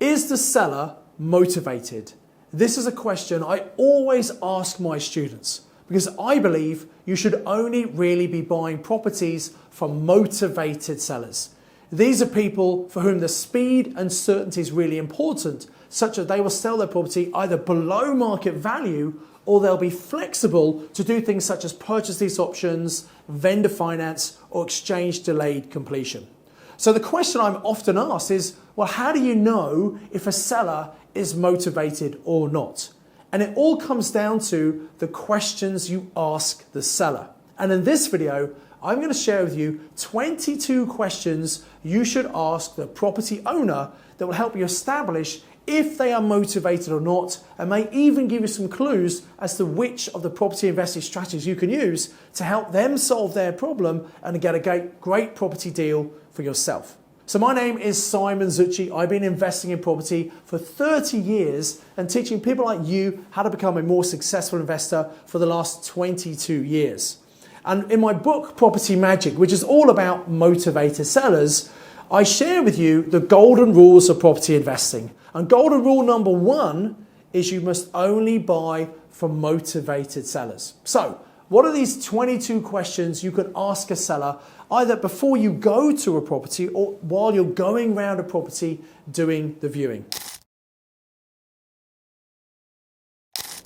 Is the seller motivated? This is a question I always ask my students because I believe you should only really be buying properties from motivated sellers. These are people for whom the speed and certainty is really important, such that they will sell their property either below market value or they'll be flexible to do things such as purchase lease options, vendor finance, or exchange delayed completion. So the question I'm often asked is, well, how do you know if a seller is motivated or not? And it all comes down to the questions you ask the seller. And in this video, I'm going to share with you 22 questions you should ask the property owner that will help you establish if they are motivated or not, and may even give you some clues as to which of the property investing strategies you can use to help them solve their problem and get a great property deal for yourself. So my name is Simon Zutshi. I've been investing in property for 30 years and teaching people like you how to become a more successful investor for the last 22 years. And in my book, Property Magic, which is all about motivated sellers, I share with you the golden rules of property investing. And golden rule number 1 is you must only buy from motivated sellers. So what are these 22 questions you can ask a seller either before you go to a property or while you're going around a property doing the viewing?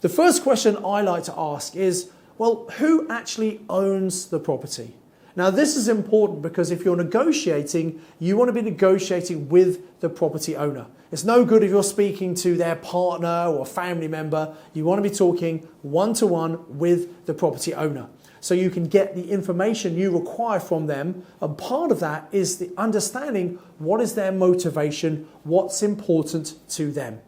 The first question I like to ask is, well, who actually owns the property? Now, this is important because if you're negotiating, you want to be negotiating with the property owner. It's no good if you're speaking to their partner or family member. You want to be talking one-to-one with the property owner so you can get the information you require from them. And part of that is the understanding what is their motivation, what's important to them.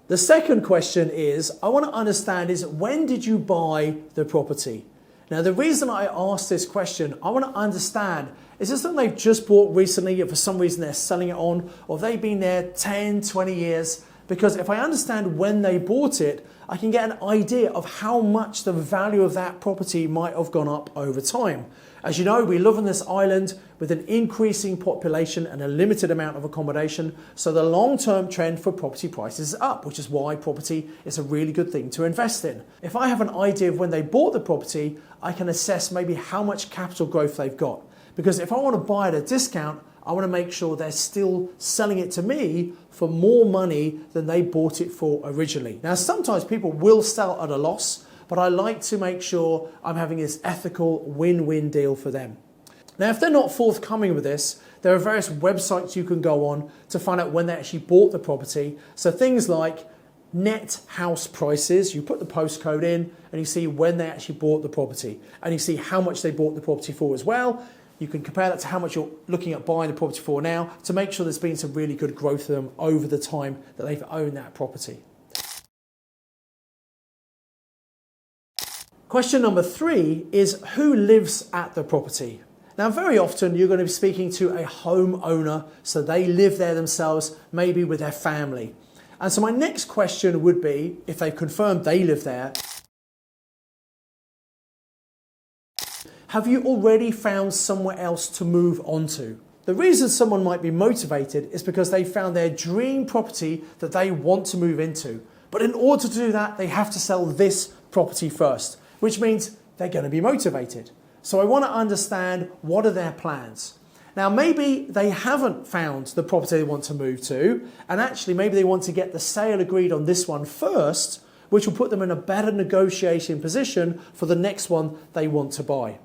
The second question is, I want to understand is, when did you buy the property? Now, the reason I ask this question, I want to understand, is this something they've just bought recently, if for some reason they're selling it on, or they've been there 10, 20 years? Because if I understand when they bought it, I can get an idea of how much the value of that property might have gone up over time. As you know, we live on this island with an increasing population and a limited amount of accommodation, so the long-term trend for property prices is up, which is why property is a really good thing to invest in. If I have an idea of when they bought the property, I can assess maybe how much capital growth they've got. Because if I want to buy at a discount, I want to make sure they're still selling it to me for more money than they bought it for originally. Now, sometimes people will sell at a loss, but I like to make sure I'm having this ethical win-win deal for them. Now, if they're not forthcoming with this, there are various websites you can go on to find out when they actually bought the property. So things like net house prices, you put the postcode in and you see when they actually bought the property, and you see how much they bought the property for as well. You can compare that to how much you're looking at buying the property for now to make sure there's been some really good growth for them over the time that they've owned that property. Question number 3 is, who lives at the property? Now, very often you're going to be speaking to a homeowner, so they live there themselves, maybe with their family. And so my next question would be, if they've confirmed they live there, have you already found somewhere else to move on to? The reason someone might be motivated is because they found their dream property that they want to move into. But in order to do that, they have to sell this property first, which means they're going to be motivated. So I want to understand, what are their plans? Now, maybe they haven't found the property they want to move to, and actually maybe they want to get the sale agreed on this one first, which will put them in a better negotiating position for the next one they want to buy.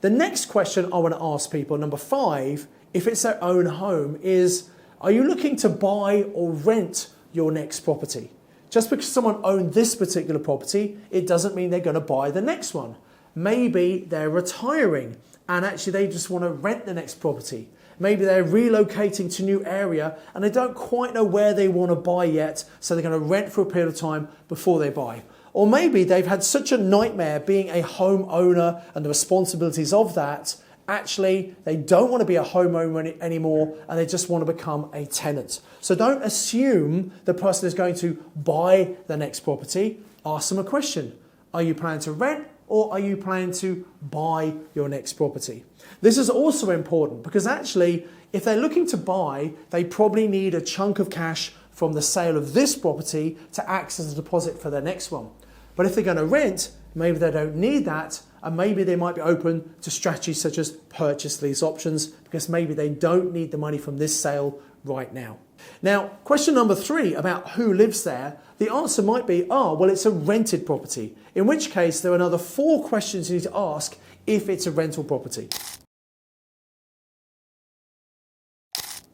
The next question I want to ask people, number 5, if it's their own home, is, are you looking to buy or rent your next property? Just because someone owned this particular property, it doesn't mean they're going to buy the next one. Maybe they're retiring and actually they just want to rent the next property. Maybe they're relocating to a new area and they don't quite know where they want to buy yet, so they're going to rent for a period of time before they buy. Or maybe they've had such a nightmare being a homeowner and the responsibilities of that, actually they don't want to be a homeowner anymore and they just want to become a tenant. So don't assume the person is going to buy the next property. Ask them a question. Are you planning to rent or are you planning to buy your next property? This is also important because actually, if they're looking to buy, they probably need a chunk of cash from the sale of this property to act as a deposit for their next one. But if they're going to rent, maybe they don't need that, and maybe they might be open to strategies such as purchase lease options because maybe they don't need the money from this sale right now. Now, question number 3 about who lives there, the answer might be, well, it's a rented property, in which case there are another 4 questions you need to ask if it's a rental property.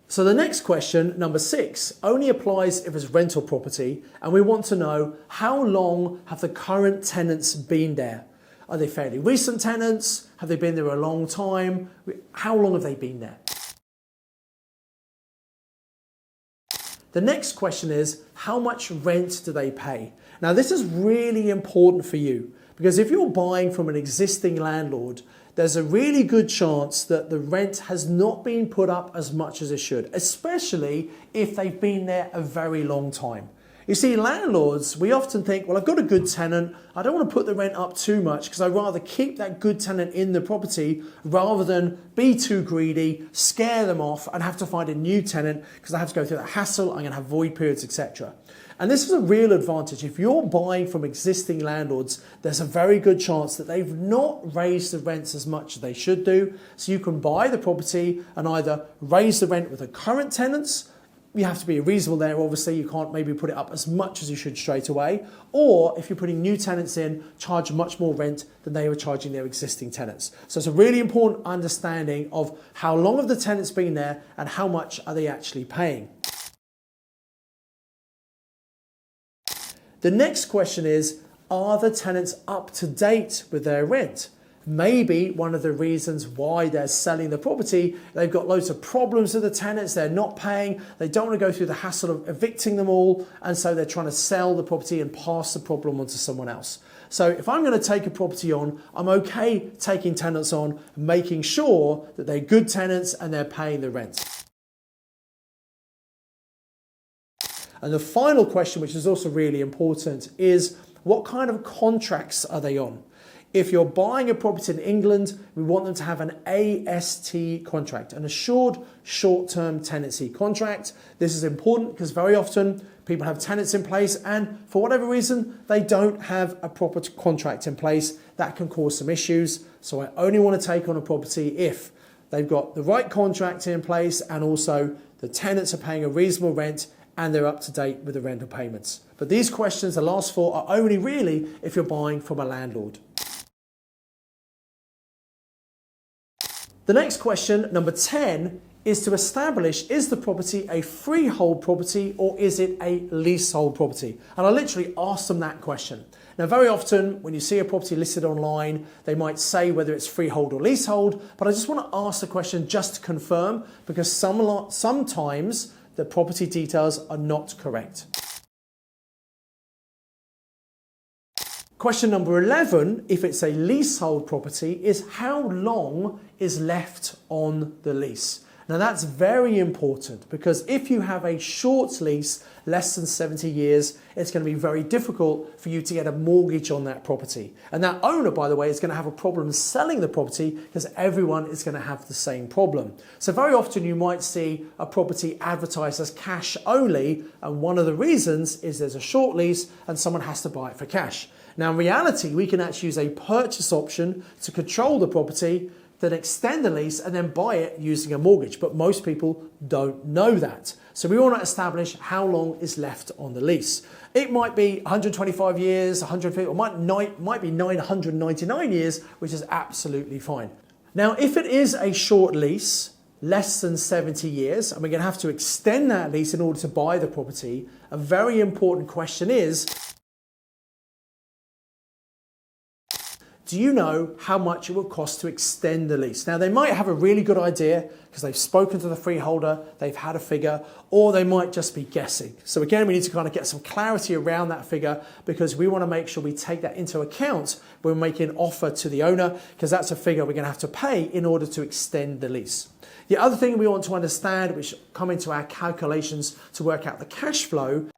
So the next question, number 6, only applies if it's rental property, and we want to know how long have the current tenants been there? Are they fairly recent tenants? Have they been there a long time? How long have they been there? The next question is, how much rent do they pay? Now this is really important for you because if you're buying from an existing landlord, there's a really good chance that the rent has not been put up as much as it should, especially if they've been there a very long time. You see, landlords, we often think, well, I've got a good tenant. I don't want to put the rent up too much because I'd rather keep that good tenant in the property rather than be too greedy, scare them off and have to find a new tenant because I have to go through the hassle, I'm going to have void periods, etc. And this is a real advantage. If you're buying from existing landlords, there's a very good chance that they've not raised the rents as much as they should do. So you can buy the property and either raise the rent with the current tenants. You have to be reasonable there, obviously. You can't maybe put it up as much as you should straight away. Or if you're putting new tenants in, charge much more rent than they were charging their existing tenants. So it's a really important understanding of how long have the tenants been there and how much are they actually paying. The next question is, are the tenants up to date with their rent? Maybe one of the reasons why they're selling the property, they've got loads of problems with the tenants, they're not paying, they don't want to go through the hassle of evicting them all, and so they're trying to sell the property and pass the problem on to someone else. So if I'm going to take a property on, I'm okay taking tenants on, making sure that they're good tenants and they're paying the rent. And the final question, which is also really important, is what kind of contracts are they on? If you're buying a property in England, we want them to have an AST contract, an assured short-term tenancy contract. This is important because very often people have tenants in place and for whatever reason, they don't have a proper contract in place. That can cause some issues. So I only want to take on a property if they've got the right contract in place and also the tenants are paying a reasonable rent and they're up to date with the rental payments. But these questions, the last 4, are only really if you're buying from a landlord. The next question, number 10, is to establish, is the property a freehold property or is it a leasehold property? And I literally ask them that question. Now, very often when you see a property listed online, they might say whether it's freehold or leasehold, but I just want to ask the question just to confirm because sometimes the property details are not correct. Question number 11, if it's a leasehold property, is how long is left on the lease? Now that's very important because if you have a short lease, less than 70 years, it's going to be very difficult for you to get a mortgage on that property. And that owner, by the way, is going to have a problem selling the property because everyone is going to have the same problem. So very often you might see a property advertised as cash only, and one of the reasons is there's a short lease and someone has to buy it for cash. Now in reality, we can actually use a purchase option to control the property, then extend the lease and then buy it using a mortgage. But most people don't know that. So we want to establish how long is left on the lease. It might be 125 years, 150, or might be 999 years, which is absolutely fine. Now, if it is a short lease, less than 70 years, and we're going to have to extend that lease in order to buy the property, a very important question is, do you know how much it will cost to extend the lease? Now, they might have a really good idea because they've spoken to the freeholder, they've had a figure, or they might just be guessing. So again, we need to kind of get some clarity around that figure because we want to make sure we take that into account when we're making an offer to the owner because that's a figure we're going to have to pay in order to extend the lease. The other thing we want to understand, which come into our calculations to work out the cash flow,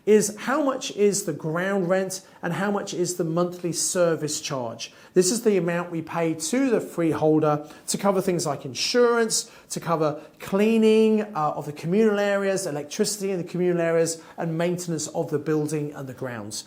is how much is the ground rent and how much is the monthly service charge. This is the amount we pay to the freeholder to cover things like insurance, to cover cleaning of the communal areas, electricity in the communal areas, and maintenance of the building and the grounds.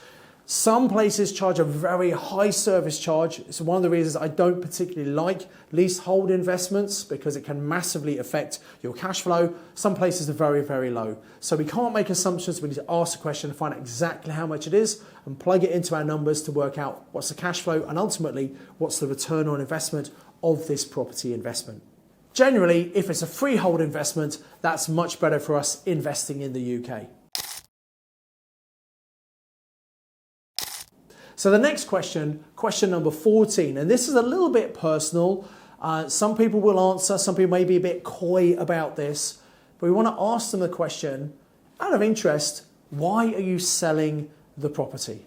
Some places charge a very high service charge. It's one of the reasons I don't particularly like leasehold investments, because it can massively affect your cash flow. Some places are very, very low. So we can't make assumptions. We need to ask the question and find out exactly how much it is and plug it into our numbers to work out what's the cash flow and ultimately what's the return on investment of this property investment. Generally, if it's a freehold investment, that's much better for us investing in the UK. So the next question, question number 14, and this is a little bit personal. Some people will answer, some people may be a bit coy about this, but we want to ask them the question, out of interest, why are you selling the property?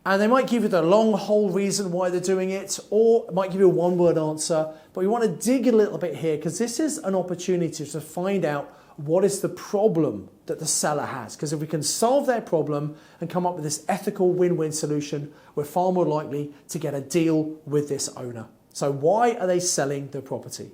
And they might give you the long whole reason why they're doing it, or it might give you a one-word answer, but we want to dig a little bit here because this is an opportunity to find out what is the problem that the seller has. Because if we can solve their problem and come up with this ethical win-win solution, we're far more likely to get a deal with this owner. So why are they selling the property?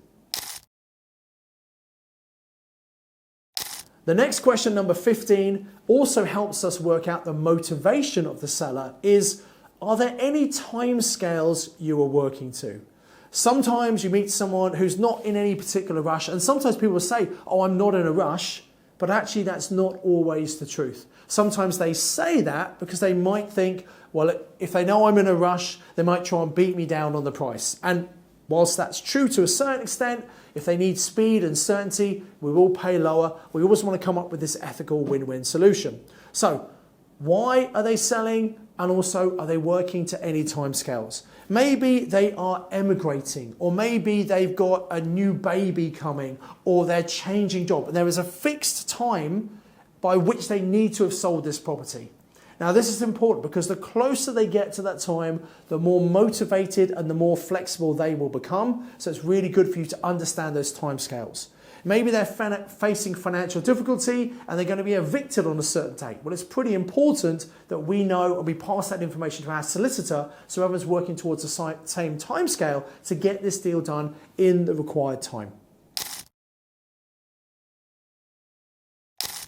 The next question, number 15, also helps us work out the motivation of the seller is, are there any timescales you are working to? Sometimes you meet someone who's not in any particular rush, and sometimes people will say, oh, I'm not in a rush, but actually that's not always the truth. Sometimes they say that because they might think, well, if they know I'm in a rush, they might try and beat me down on the price. And whilst that's true to a certain extent, if they need speed and certainty, we will pay lower. We always want to come up with this ethical win-win solution. So why are they selling? And also, are they working to any timescales? Maybe they are emigrating, or maybe they've got a new baby coming, or they're changing job. And there is a fixed time by which they need to have sold this property. Now, this is important because the closer they get to that time, the more motivated and the more flexible they will become. So it's really good for you to understand those timescales. Maybe they're facing financial difficulty and they're going to be evicted on a certain date. Well, it's pretty important that we know and we pass that information to our solicitor so everyone's working towards the same timescale to get this deal done in the required time.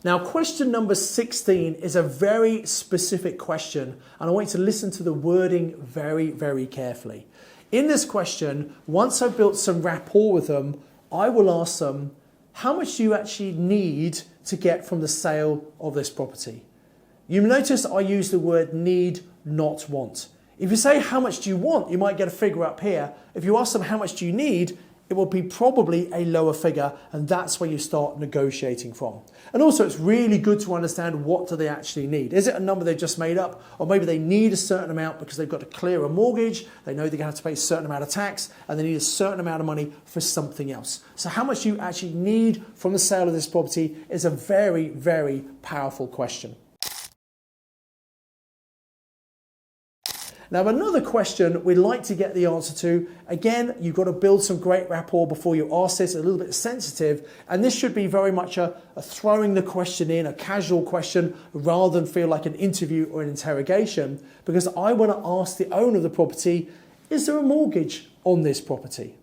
Now, question number 16 is a very specific question, and I want you to listen to the wording very, very carefully. In this question, once I've built some rapport with them, I will ask them, how much do you actually need to get from the sale of this property? You notice I use the word need, not want. If you say how much do you want, you might get a figure up here. If you ask them how much do you need, it will be probably a lower figure, and that's where you start negotiating from. And also, it's really good to understand what do they actually need. Is it a number they've just made up? Or maybe they need a certain amount because they've got to clear a mortgage, they know they're going to have to pay a certain amount of tax, and they need a certain amount of money for something else. So how much you actually need from the sale of this property is a very, very powerful question. Now, another question we'd like to get the answer to, again, you've got to build some great rapport before you ask this, a little bit sensitive, and this should be very much a throwing the question in, a casual question, rather than feel like an interview or an interrogation, because I want to ask the owner of the property, is there a mortgage on this property?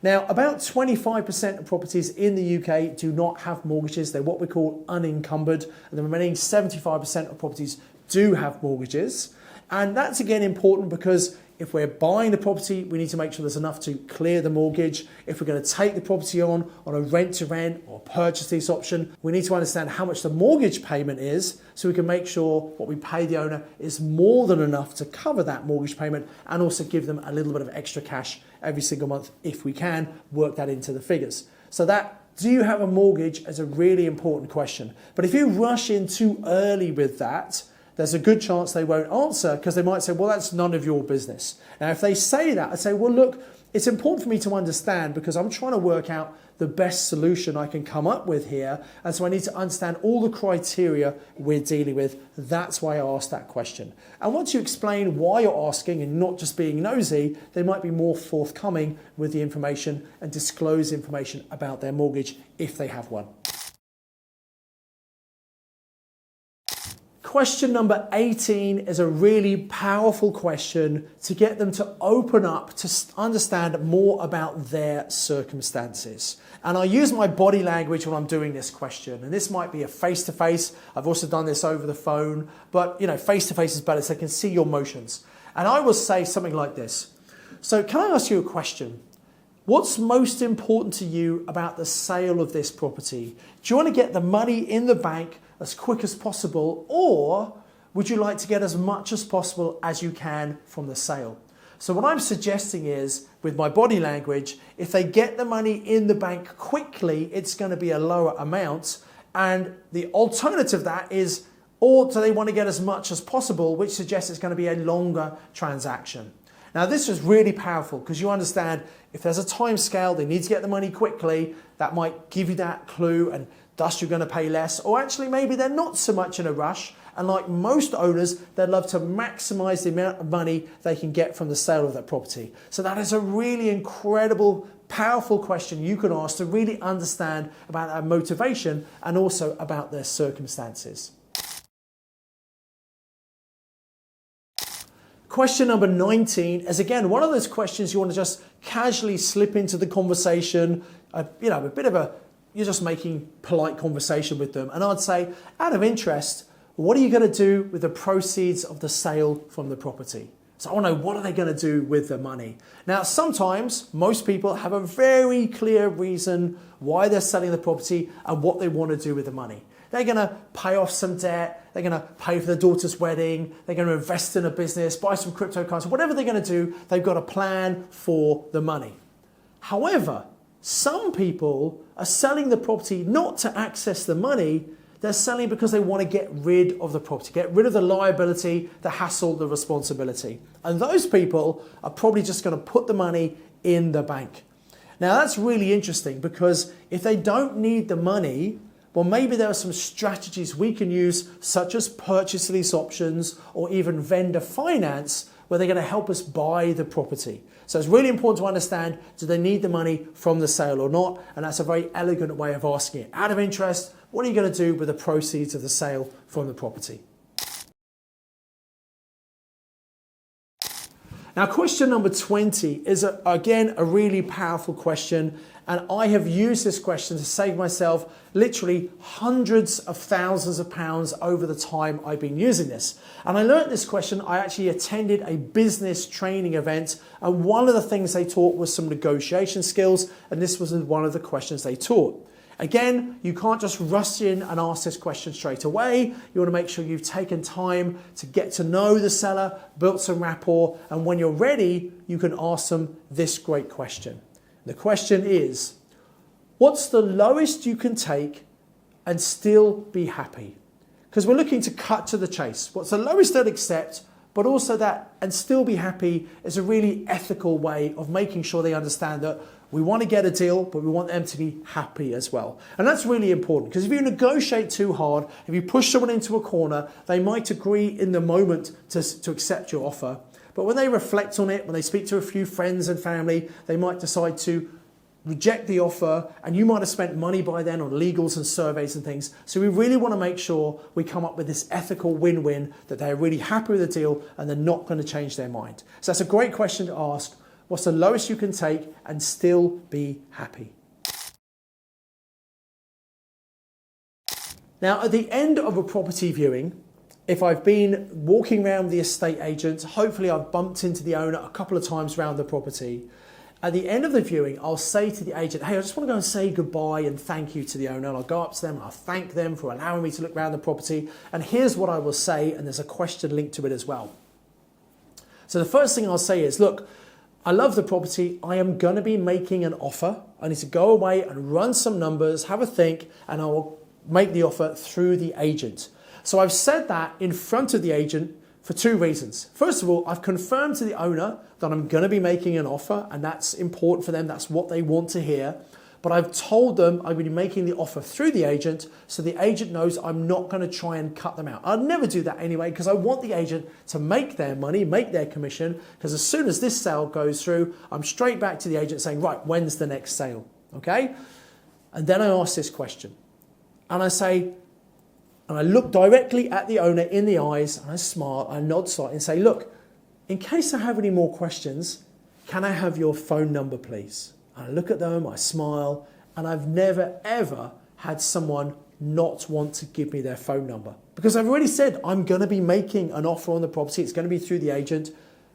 Now, about 25% of properties in the UK do not have mortgages. They're what we call unencumbered, and the remaining 75% of properties do have mortgages. And that's again important because if we're buying the property, we need to make sure there's enough to clear the mortgage. If we're going to take the property on a rent-to-rent or purchase lease option, we need to understand how much the mortgage payment is so we can make sure what we pay the owner is more than enough to cover that mortgage payment and also give them a little bit of extra cash every single month if we can work that into the figures. So that, do you have a mortgage, is a really important question. But if you rush in too early with that, there's a good chance they won't answer because they might say, well, that's none of your business. Now, if they say that, I say, well, look, it's important for me to understand because I'm trying to work out the best solution I can come up with here. And so I need to understand all the criteria we're dealing with. That's why I asked that question. And once you explain why you're asking and not just being nosy, they might be more forthcoming with the information and disclose information about their mortgage if they have one. Question number 18 is a really powerful question to get them to open up, to understand more about their circumstances. And I use my body language when I'm doing this question. And this might be a face-to-face. I've also done this over the phone. But, face-to-face is better so I can see your motions. And I will say something like this. So can I ask you a question? What's most important to you about the sale of this property? Do you want to get the money in the bank as quick as possible, or would you like to get as much as possible as you can from the sale? So what I'm suggesting is, with my body language, if they get the money in the bank quickly, it's going to be a lower amount. And the alternative to that is, or do they want to get as much as possible, which suggests it's going to be a longer transaction. Now, this is really powerful because you understand if there's a time scale, they need to get the money quickly, that might give you that clue, and thus you're going to pay less. Or actually, maybe they're not so much in a rush. And like most owners, they'd love to maximize the amount of money they can get from the sale of that property. So that is a really incredible, powerful question you can ask to really understand about their motivation and also about their circumstances. Question number 19 is, again, one of those questions you want to just casually slip into the conversation, a bit of you're just making polite conversation with them. And I'd say, out of interest, what are you going to do with the proceeds of the sale from the property? So I want to know, what are they going to do with the money? Now, sometimes most people have a very clear reason why they're selling the property and what they want to do with the money. They're going to pay off some debt. They're going to pay for their daughter's wedding. They're going to invest in a business, buy some cryptocurrency. Whatever they're going to do, they've got a plan for the money. However, some people are selling the property not to access the money. They're selling because they want to get rid of the property, get rid of the liability, the hassle, the responsibility. And those people are probably just going to put the money in the bank. Now, that's really interesting because if they don't need the money, well, maybe there are some strategies we can use, such as purchase lease options or even vendor finance, where they're going to help us buy the property. So it's really important to understand, do they need the money from the sale or not? And that's a very elegant way of asking it. Out of interest, what are you going to do with the proceeds of the sale from the property? Now, question number 20 is, again, a really powerful question. And I have used this question to save myself literally hundreds of thousands of pounds over the time I've been using this. And I learned this question. I actually attended a business training event, and one of the things they taught was some negotiation skills, and this was one of the questions they taught. Again, you can't just rush in and ask this question straight away. You want to make sure you've taken time to get to know the seller, built some rapport, and when you're ready, you can ask them this great question. The question is, what's the lowest you can take and still be happy? Because we're looking to cut to the chase. What's the lowest they'll accept, but also that and still be happy is a really ethical way of making sure they understand that we want to get a deal, but we want them to be happy as well. And that's really important because if you negotiate too hard, if you push someone into a corner, they might agree in the moment to accept your offer. But when they reflect on it, when they speak to a few friends and family, they might decide to reject the offer, and you might have spent money by then on legals and surveys and things. So we really want to make sure we come up with this ethical win-win, that they're really happy with the deal and they're not going to change their mind. So that's a great question to ask. What's the lowest you can take and still be happy? Now, at the end of a property viewing, if I've been walking around the estate agent, hopefully I've bumped into the owner a couple of times around the property. At the end of the viewing, I'll say to the agent, hey, I just want to go and say goodbye and thank you to the owner. And I'll go up to them and I'll thank them for allowing me to look around the property. And here's what I will say, and there's a question linked to it as well. So the first thing I'll say is, look, I love the property. I am going to be making an offer. I need to go away and run some numbers, have a think, and I will make the offer through the agent. So I've said that in front of the agent for two reasons. First of all, I've confirmed to the owner that I'm going to be making an offer, and that's important for them. That's what they want to hear. But I've told them I'm going to be making the offer through the agent, so the agent knows I'm not going to try and cut them out. I'd never do that anyway, because I want the agent to make their money, make their commission, because as soon as this sale goes through, I'm straight back to the agent saying, right, when's the next sale? Okay? And then I ask this question. And I say, And I look directly at the owner in the eyes, and I smile, I nod slightly and say, look, in case I have any more questions, can I have your phone number, please? And I look at them, I smile, and I've never, ever had someone not want to give me their phone number. Because I've already said I'm going to be making an offer on the property. It's going to be through the agent.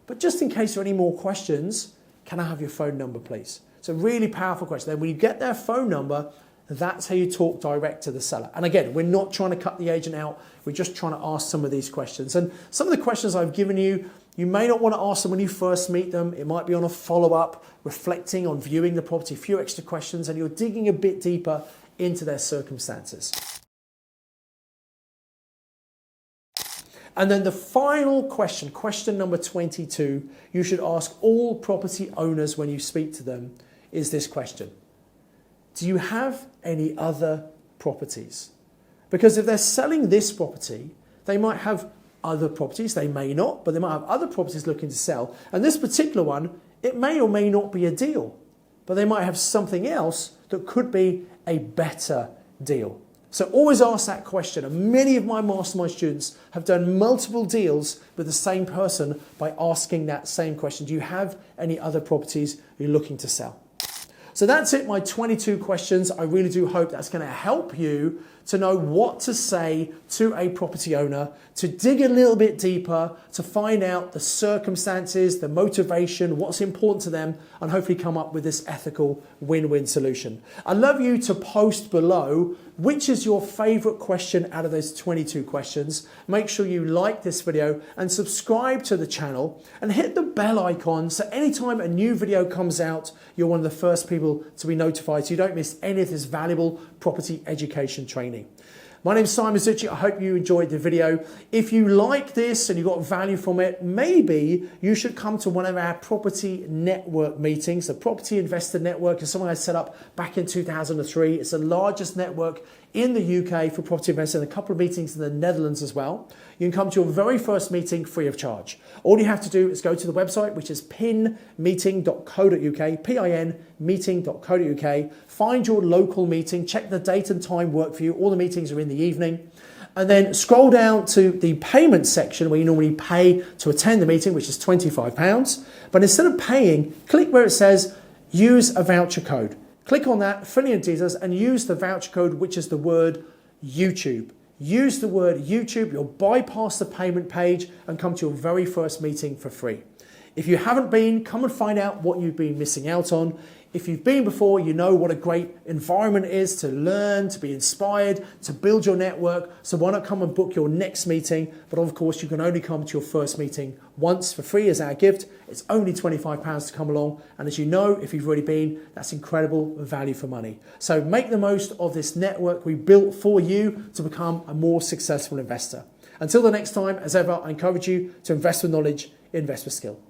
But just in case there are any more questions, can I have your phone number, please? It's a really powerful question. Then when you get their phone number, that's how you talk direct to the seller. And again, we're not trying to cut the agent out. We're just trying to ask some of these questions. And some of the questions I've given you, you may not want to ask them when you first meet them. It might be on a follow-up, reflecting on viewing the property, a few extra questions, and you're digging a bit deeper into their circumstances. And then the final question, question number 22, you should ask all property owners when you speak to them, is this question. Do you have any other properties? Because if they're selling this property, they might have other properties. They may not, but they might have other properties looking to sell. And this particular one, it may or may not be a deal, but they might have something else that could be a better deal. So always ask that question. And many of my mastermind students have done multiple deals with the same person by asking that same question. Do you have any other properties you're looking to sell? So that's it, my 22 questions. I really do hope that's going to help you to know what to say to a property owner, to dig a little bit deeper, to find out the circumstances, the motivation, what's important to them, and hopefully come up with this ethical win-win solution. I'd love you to post below which is your favorite question out of those 22 questions. Make sure you like this video and subscribe to the channel and hit the bell icon so anytime a new video comes out, you're one of the first people to be notified so you don't miss any of this valuable property education training. My name is Simon Zutshi. I hope you enjoyed the video. If you like this and you got value from it, maybe you should come to one of our property network meetings. The Property Investor Network is something I set up back in 2003. It's the largest network in the UK for property investors, and a couple of meetings in the Netherlands as well. You can come to your very first meeting free of charge. All you have to do is go to the website, which is pinmeeting.co.uk, pinmeeting.co.uk, find your local meeting, check the date and time work for you. All the meetings are in the evening. And then scroll down to the payment section where you normally pay to attend the meeting, which is £25. But instead of paying, click where it says use a voucher code. Click on that, fill in your details, and use the voucher code, which is the word YouTube. Use the word YouTube, you'll bypass the payment page and come to your very first meeting for free. If you haven't been, come and find out what you've been missing out on. If you've been before, you know what a great environment it is to learn, to be inspired, to build your network. So why not come and book your next meeting? But of course, you can only come to your first meeting once for free as our gift. It's only £25 to come along. And as you know, if you've already been, that's incredible value for money. So make the most of this network we built for you to become a more successful investor. Until the next time, as ever, I encourage you to invest with knowledge, invest with skill.